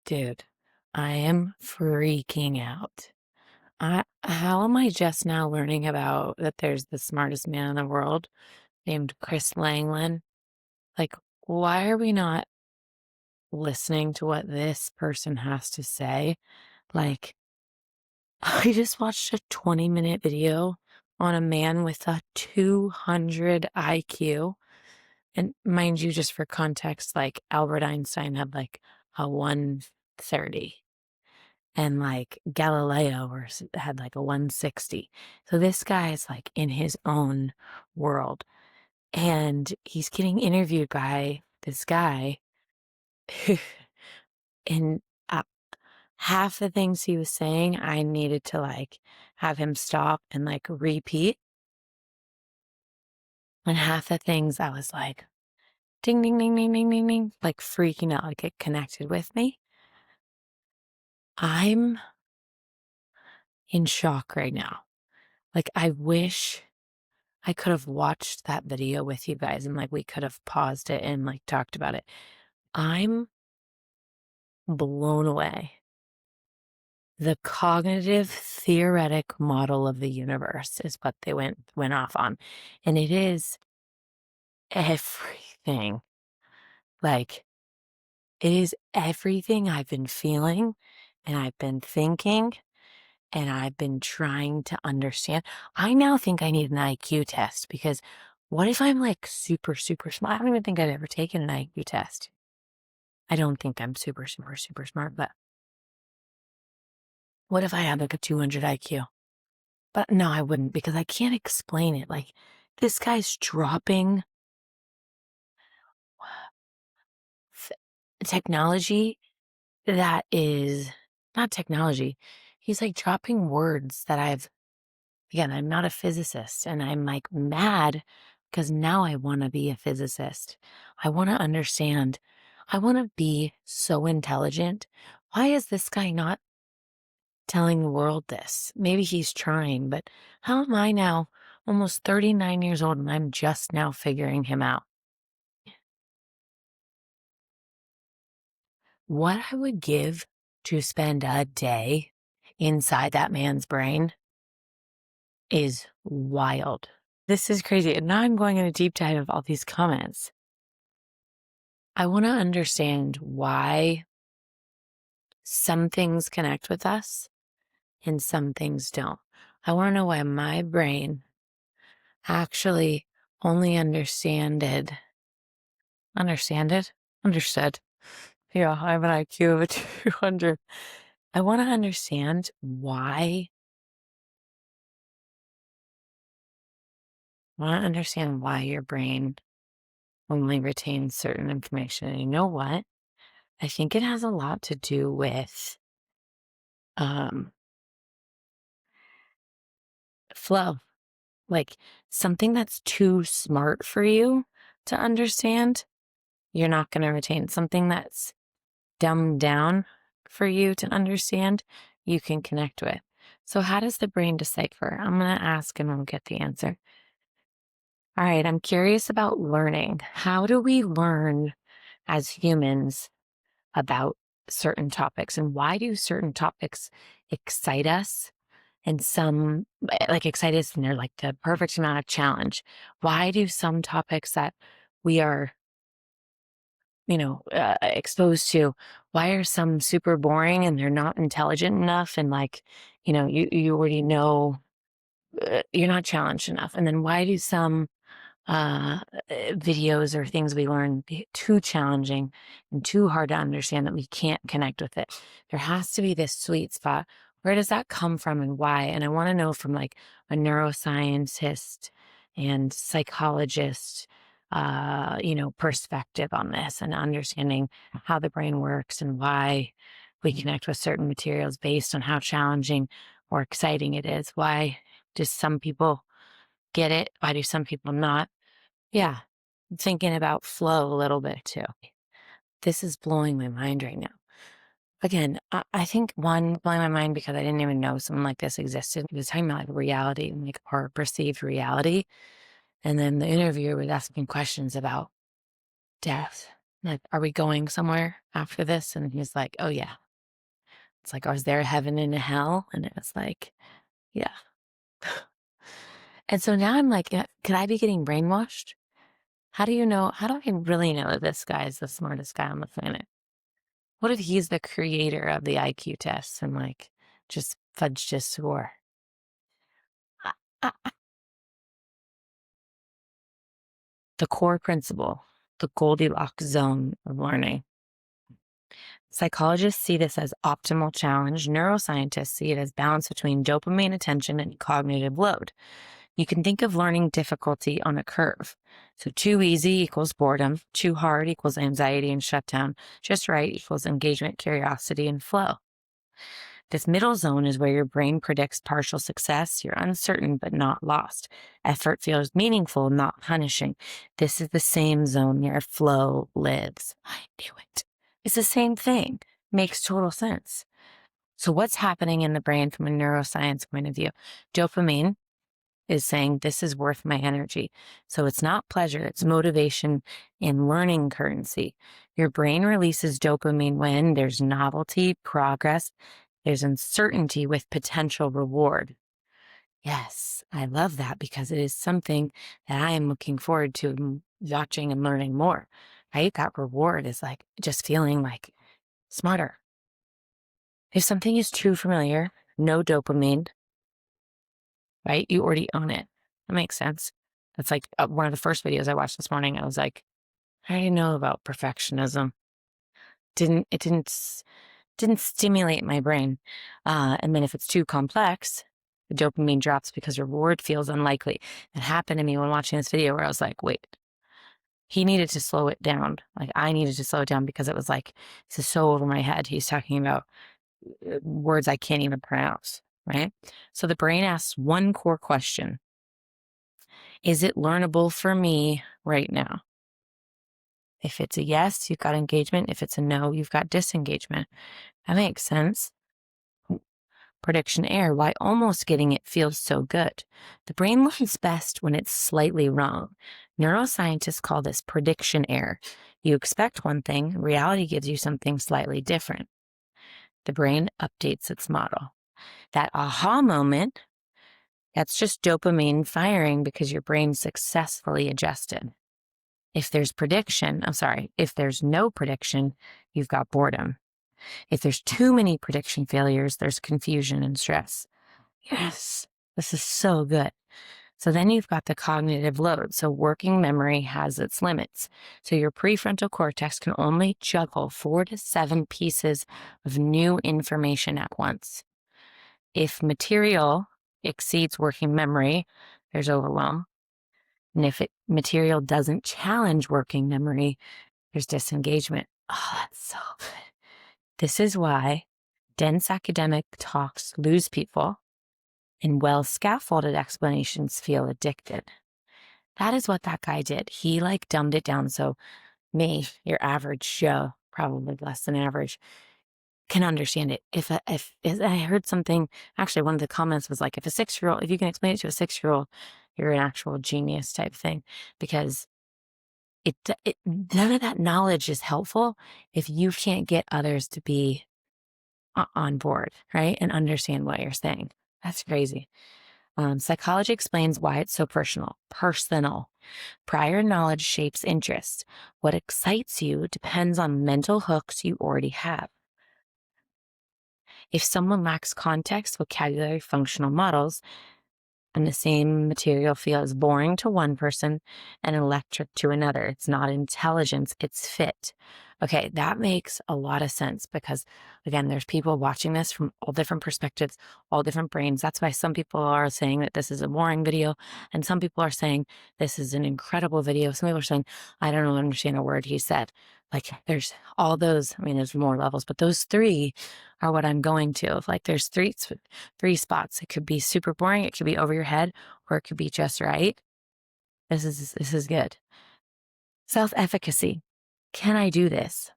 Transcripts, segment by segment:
Dude, I am freaking out. How am I just now learning about that there's the smartest man in the world named Chris Langland? Like, why are we not listening to what this person has to say? Like, I just watched a 20-minute video on a man with a 200 IQ. And mind you, just for context, like Albert Einstein had like a 130. And like Galileo had like a 160. So this guy is like in his own world, and he's getting interviewed by this guy and uh, half the things he was saying I needed to like have him stop and like repeat, and half the things I was like ding ding ding ding ding ding ding, like freaking out, like it connected with me. I'm in shock right now. Like, I wish I could have watched that video with you guys and like we could have paused it and like talked about it. I'm blown away. The cognitive theoretic model of the universe is what they went off on. And it is everything. Like, it is everything I've been feeling and I've been thinking and I've been trying to understand. I now think I need an IQ test because what if I'm like super, super smart? I don't even think I've ever taken an IQ test. I don't think I'm super, super, super smart, but what if I had like a 200 IQ? But no, I wouldn't because I can't explain it. Like, this guy's dropping technology that is not technology. He's like dropping words that again, I'm not a physicist and I'm like mad because now I want to be a physicist. I want to understand. I want to be so intelligent. Why is this guy not telling the world this? Maybe he's trying, but how am I now almost 39 years old and I'm just now figuring him out? What I would give to spend a day inside that man's brain is wild. This is crazy. And now I'm going in a deep dive of all these comments. I want to understand why some things connect with us and some things don't. I want to know why my brain actually only understood. Yeah, I have an IQ of a 200. I want to understand why. I want to understand why your brain only retains certain information. And you know what? I think it has a lot to do with um, flow. Like, something that's too smart for you to understand, you're not going to retain. Something that's dumbed down for you to understand, you can connect with. So how does the brain decipher? I'm going to ask and we'll get the answer. All right, I'm curious about learning. How do we learn as humans about certain topics, and why do certain topics excite us and some like excite us and they're like the perfect amount of challenge? Why do some topics that we are exposed to, why are some super boring and they're not intelligent enough and like, you already know, you're not challenged enough? And then why do some videos or things we learn be too challenging and too hard to understand that we can't connect with it? There has to be this sweet spot. Where does that come from and why? And I want to know from like a neuroscientist and psychologist, perspective on this and understanding how the brain works and why we connect with certain materials based on how challenging or exciting it is. Why do some people get it? Why do some people not? Yeah, thinking about flow a little bit too. This is blowing my mind right now. Again, I think one, blowing my mind because I didn't even know someone like this existed. He was talking about like reality and like our perceived reality. And then the interviewer was asking questions about death Like, are we going somewhere after this? And he's like, oh, yeah. It's like, oh, is there a heaven and a hell? And it was like, yeah. And so now I'm like, could I be getting brainwashed? How do you know? How do I really know that this guy is the smartest guy on the planet? What if he's the creator of the IQ tests and like just fudged his score? I- I- The core principle, the Goldilocks zone of learning. Psychologists see this as optimal challenge. Neuroscientists see it as balance between dopamine attention and cognitive load. You can think of learning difficulty on a curve. So too easy equals boredom, too hard equals anxiety and shutdown, just right equals engagement, curiosity, and flow. This middle zone is where your brain predicts partial success. You're uncertain but not lost. Effort feels meaningful, not punishing. This is the same zone where flow lives. I knew it. It's the same thing. Makes total sense. So what's happening in the brain from a neuroscience point of view? Dopamine is saying this is worth my energy. So it's not pleasure, it's motivation and learning currency. Your brain releases dopamine when there's novelty, progress, there's uncertainty with potential reward. Yes, I love that because it is something that I am looking forward to watching and learning more, right? That reward is like just feeling like smarter. If something is too familiar, no dopamine, right? You already own it. That makes sense. That's like one of the first videos I watched this morning. I was like, I already know about perfectionism. Didn't stimulate my brain. And then if it's too complex, the dopamine drops because reward feels unlikely. It happened to me when watching this video where I was like, wait, he needed to slow it down. Like I needed to slow it down because it was like, this is so over my head. He's talking about words I can't even pronounce, right? So the brain asks one core question. Is it learnable for me right now? If it's a yes, you've got engagement. If it's a no, you've got disengagement. That makes sense. Prediction error, why almost getting it feels so good. The brain learns best when it's slightly wrong. Neuroscientists call this prediction error. You expect one thing, reality gives you something slightly different. The brain updates its model. That aha moment, that's just dopamine firing because your brain successfully adjusted. If there's no prediction, you've got boredom. If there's too many prediction failures, there's confusion and stress. Yes, this is so good. So then you've got the cognitive load. So working memory has its limits. So your prefrontal cortex can only juggle 4 to 7 pieces of new information at once. If material exceeds working memory, there's overwhelm. And if material doesn't challenge working memory, there's disengagement. Oh, that's so good. This is why dense academic talks lose people and well-scaffolded explanations feel addicted. That is what that guy did. He like dumbed it down so me, your average Joe, probably less than average, can understand it. If I heard something, actually one of the comments was like, if you can explain it to a 6-year-old, you're an actual genius type thing, because none of that knowledge is helpful if you can't get others to be on board, right? And understand what you're saying. That's crazy. Psychology explains why it's so personal. Prior knowledge shapes interest. What excites you depends on mental hooks you already have. If someone lacks context, vocabulary, functional models, and the same material feels boring to one person and electric to another. It's not intelligence, it's fit. Okay, that makes a lot of sense because, again, there's people watching this from all different perspectives, all different brains. That's why some people are saying that this is a boring video, and some people are saying this is an incredible video. Some people are saying, I don't understand a word he said. Like, there's all those, there's more levels, but those 3 are what I'm going to. Like, there's three spots. It could be super boring, it could be over your head, or it could be just right. This is good. Self-efficacy. Can I do this?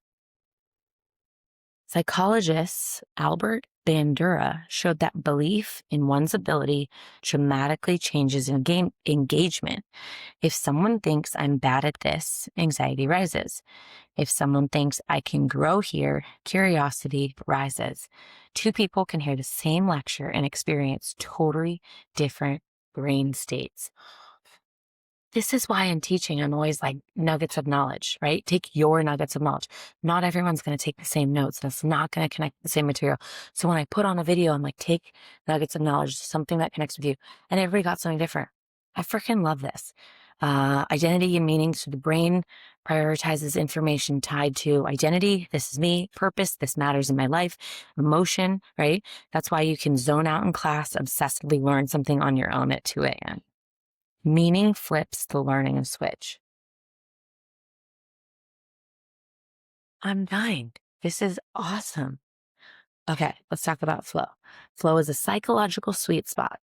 Psychologist Albert Bandura showed that belief in one's ability dramatically changes engagement. If someone thinks I'm bad at this, anxiety rises. If someone thinks I can grow here, curiosity rises. Two people can hear the same lecture and experience totally different brain states. This is why in teaching, I'm always like nuggets of knowledge, right? Take your nuggets of knowledge. Not everyone's going to take the same notes. That's not going to connect the same material. So when I put on a video, I'm like, take nuggets of knowledge, something that connects with you. And everybody got something different. I freaking love this. Identity and meaning. So the brain prioritizes information tied to identity. This is me. Purpose. This matters in my life. Emotion, right? That's why you can zone out in class, obsessively learn something on your own at 2 a.m. Meaning flips the learning switch. I'm dying. This is awesome. Okay, let's talk about flow. Flow is a psychological sweet spot.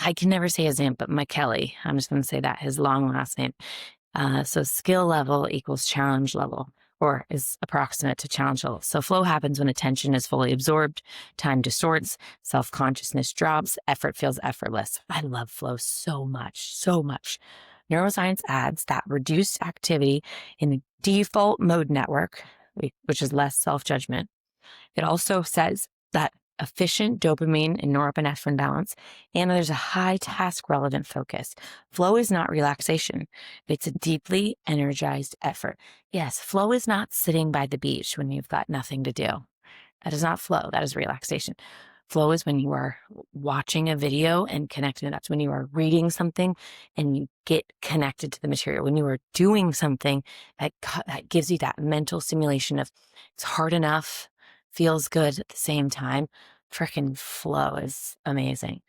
I can never say his name, but McKelly. I'm just going to say that, his long last name. So skill level equals challenge level, or is approximate to challenge level. So flow happens when attention is fully absorbed, time distorts, self-consciousness drops, effort feels effortless. I love flow so much, so much. Neuroscience adds that reduced activity in the default mode network, which is less self-judgment. It also says that efficient dopamine and norepinephrine balance, and there's a high task relevant focus. Flow is not relaxation. It's a deeply energized effort. Yes, flow is not sitting by the beach when you've got nothing to do. That is not flow. That is relaxation. Flow is when you are watching a video and connecting. That's when you are reading something and you get connected to the material. When you are doing something that gives you that mental stimulation of it's hard enough, feels good at the same time. Freaking flow is amazing.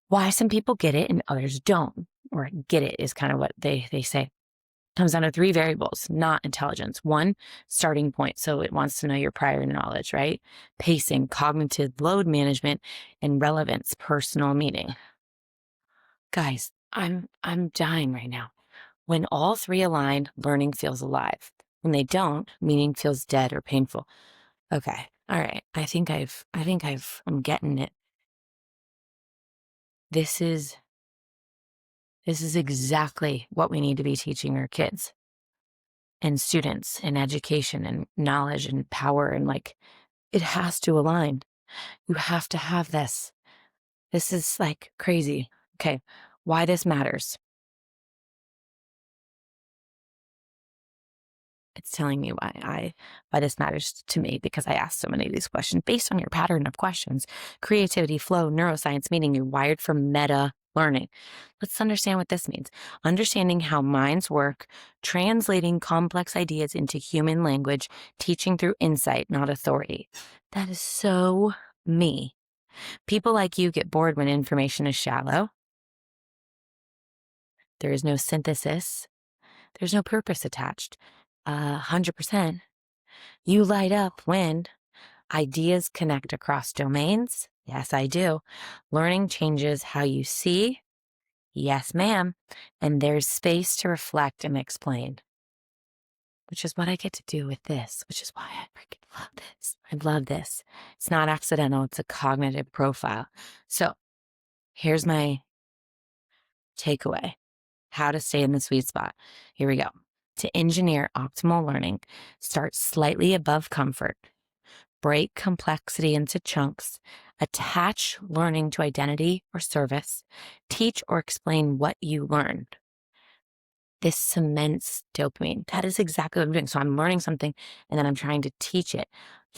Why some people get it and others don't, or get it is kind of what they say. Comes down to three variables, not intelligence. One, starting point. So it wants to know your prior knowledge, right? Pacing, cognitive load management, and relevance, personal meaning. Guys, I'm dying right now. When all three align, learning feels alive. When they don't, meaning feels dead or painful. Okay. All right. I'm getting it. This is exactly what we need to be teaching our kids and students and education and knowledge and power. And like, it has to align. You have to have this. This is like crazy. Okay. Why this matters. It's telling me why this matters to me, because I asked so many of these questions based on your pattern of questions. Creativity, flow, neuroscience, meaning you're wired for meta learning. Let's understand what this means. Understanding how minds work, translating complex ideas into human language, teaching through insight, not authority. That is so me. People like you get bored when information is shallow. There is no synthesis. There's no purpose attached. 100%. You light up when ideas connect across domains. Yes, I do. Learning changes how you see. Yes, ma'am. And there's space to reflect and explain, which is what I get to do with this, which is why I freaking love this. I love this. It's not accidental. It's a cognitive profile. So here's my takeaway. How to stay in the sweet spot. Here we go. To engineer optimal learning, start slightly above comfort. Break complexity into chunks, attach learning to identity or service, teach or explain what you learned. This cements dopamine. That is exactly what I'm doing. So I'm learning something and then I'm trying to teach it.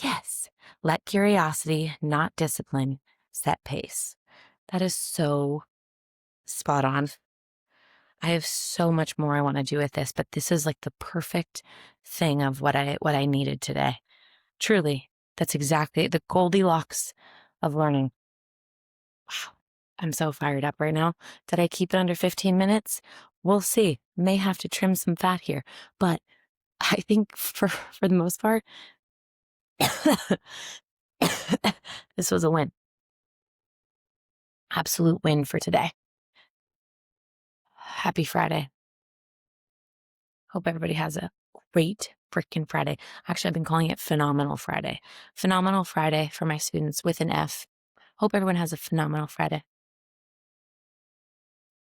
Yes, let curiosity, not discipline, set pace. That is so spot on. I have so much more I want to do with this, but this is like the perfect thing of what I needed today. Truly, that's exactly the Goldilocks of learning. Wow. I'm so fired up right now. Did I keep it under 15 minutes? We'll see. May have to trim some fat here, but I think for the most part, this was a win. Absolute win for today. Happy Friday. Hope everybody has a great freaking Friday. Actually, I've been calling it Phenomenal Friday. Phenomenal Friday for my students with an F. Hope everyone has a phenomenal Friday.